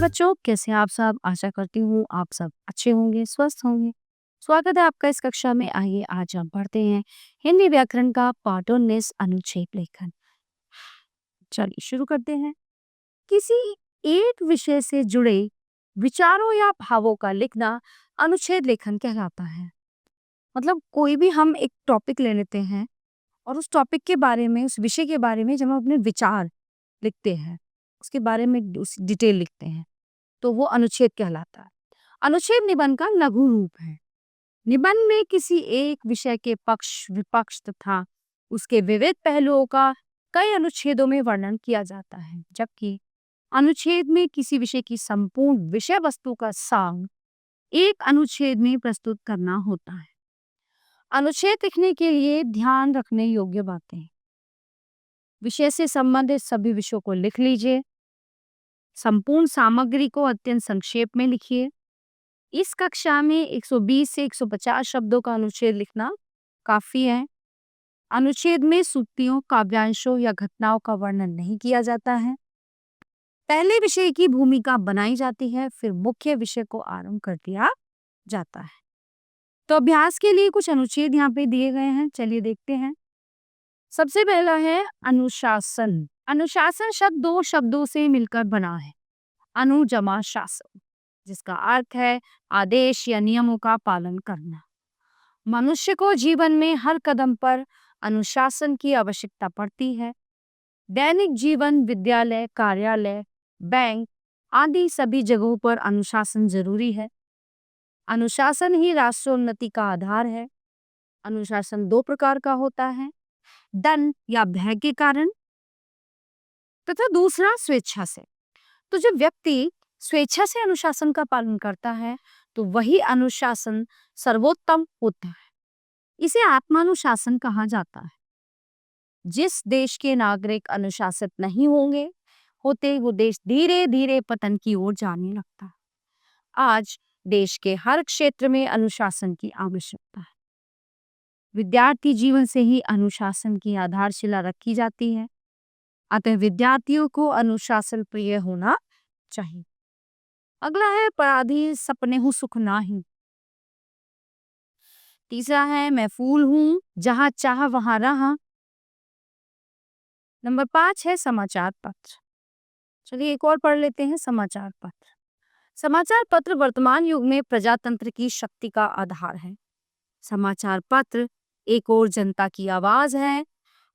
बच्चों, कैसे हैं आप सब? आशा करती हूँ आप सब अच्छे होंगे, स्वस्थ होंगे। स्वागत है आपका इस कक्षा में। आइए आज हम पढ़ते हैं हिंदी व्याकरण का पाठ 19 अनुच्छेद लेखन। चलिए शुरू करते हैं। किसी एक विषय से जुड़े विचारों या भावों का लिखना अनुच्छेद लेखन कहलाता है। मतलब कोई भी हम एक टॉपिक ले लेते हैं और उस टॉपिक के बारे में, उस विषय के बारे में जब हम अपने विचार लिखते हैं, उसके बारे में उस डिटेल लिखते हैं, तो वो अनुच्छेद कहलाता है। अनुच्छेद निबंध का लघु रूप है। निबंध में किसी एक विषय के पक्ष, विपक्ष तथा उसके विविध पहलुओं का कई अनुच्छेदों में वर्णन किया जाता है, जबकि अनुच्छेद में किसी विषय की संपूर्ण विषय वस्तु का सार एक अनुच्छेद में प्रस्तुत करना होता है। अनुच्छेद लिखने के लिए ध्यान रखने योग्य बातें। विषय से संबंधित सभी विषयों को लिख लीजिए। संपूर्ण सामग्री को अत्यंत संक्षेप में लिखिए। इस कक्षा में 120 से 150 शब्दों का अनुच्छेद लिखना काफी है। अनुच्छेद में सूक्तियों, काव्यांशों या घटनाओं का वर्णन नहीं किया जाता है। पहले विषय की भूमिका बनाई जाती है, फिर मुख्य विषय को आरंभ कर दिया जाता है। तो अभ्यास के लिए कुछ अनुच्छेद यहाँ पे दिए गए हैं, चलिए देखते हैं। सबसे पहला है अनुशासन। अनुशासन शब्द दो शब्दों से मिलकर बना है, अनु जमा शासन, जिसका अर्थ है आदेश या नियमों का पालन करना। मनुष्य को जीवन में हर कदम पर अनुशासन की आवश्यकता पड़ती है। दैनिक जीवन, विद्यालय, कार्यालय, बैंक आदि सभी जगहों पर अनुशासन जरूरी है। अनुशासन ही राष्ट्रोन्नति का आधार है। अनुशासन दो प्रकार का होता है, दंड या भय के कारण तथा दूसरा स्वेच्छा से। तो जब व्यक्ति स्वेच्छा से अनुशासन का पालन करता है तो वही अनुशासन सर्वोत्तम होता है। इसे आत्मानुशासन कहा जाता है। जिस देश के नागरिक अनुशासित नहीं होते वो देश धीरे धीरे पतन की ओर जाने लगता है। आज देश के हर क्षेत्र में अनुशासन की आवश्यकता है। विद्यार्थी जीवन से ही अनुशासन की आधारशिला रखी जाती है, अतः विद्यार्थियों को अनुशासन प्रिय होना चाहिए। अगला है पराधी सपने हूँ सुख नाही। तीसरा है मैं फूल हूँ जहां चाह वहां रहा। नंबर 5 है समाचार पत्र। चलिए एक और पढ़ लेते हैं समाचार पत्र। समाचार पत्र वर्तमान युग में प्रजातंत्र की शक्ति का आधार है। समाचार पत्र एक ओर जनता की आवाज है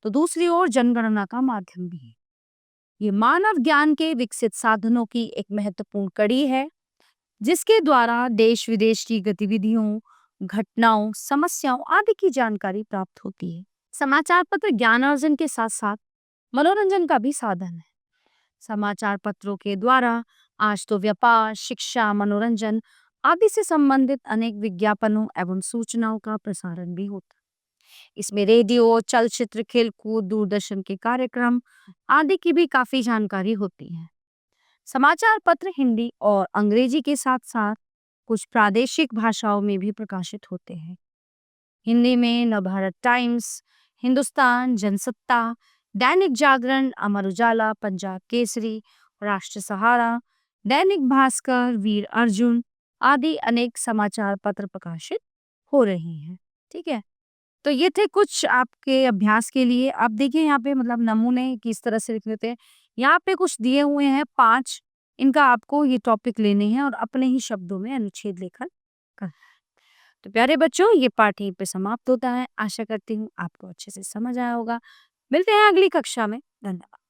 तो दूसरी ओर जनगणना का माध्यम भी है। ये मानव ज्ञान के विकसित साधनों की एक महत्वपूर्ण कड़ी है, जिसके द्वारा देश विदेश की गतिविधियों, घटनाओं, समस्याओं आदि की जानकारी प्राप्त होती है। समाचार पत्र ज्ञान अर्जन के साथ साथ मनोरंजन का भी साधन है। समाचार पत्रों के द्वारा आज तो व्यापार, शिक्षा, मनोरंजन आदि से संबंधित अनेक विज्ञापनों एवं सूचनाओं का प्रसारण भी होता है। इसमें रेडियो, चलचित्र, खेलकूद, दूरदर्शन के कार्यक्रम आदि की भी काफी जानकारी होती है। समाचार पत्र हिंदी और अंग्रेजी के साथ साथ कुछ प्रादेशिक भाषाओं में भी प्रकाशित होते हैं। हिंदी में नवभारत टाइम्स, हिंदुस्तान, जनसत्ता, दैनिक जागरण, अमर उजाला, पंजाब केसरी, राष्ट्र सहारा, दैनिक भास्कर, वीर अर्जुन आदि अनेक समाचार पत्र प्रकाशित हो रहे हैं। ठीक है, तो ये थे कुछ आपके अभ्यास के लिए। आप देखिए यहाँ पे मतलब नमूने किस तरह से लिख लेते हैं। यहाँ पे कुछ दिए हुए हैं 5, इनका आपको ये टॉपिक लेने हैं और अपने ही शब्दों में अनुच्छेद लेखन करना है। तो प्यारे बच्चों, ये पाठ यहीं पे समाप्त होता है। आशा करती हूँ आपको अच्छे से समझ आया होगा। मिलते हैं अगली कक्षा में। धन्यवाद।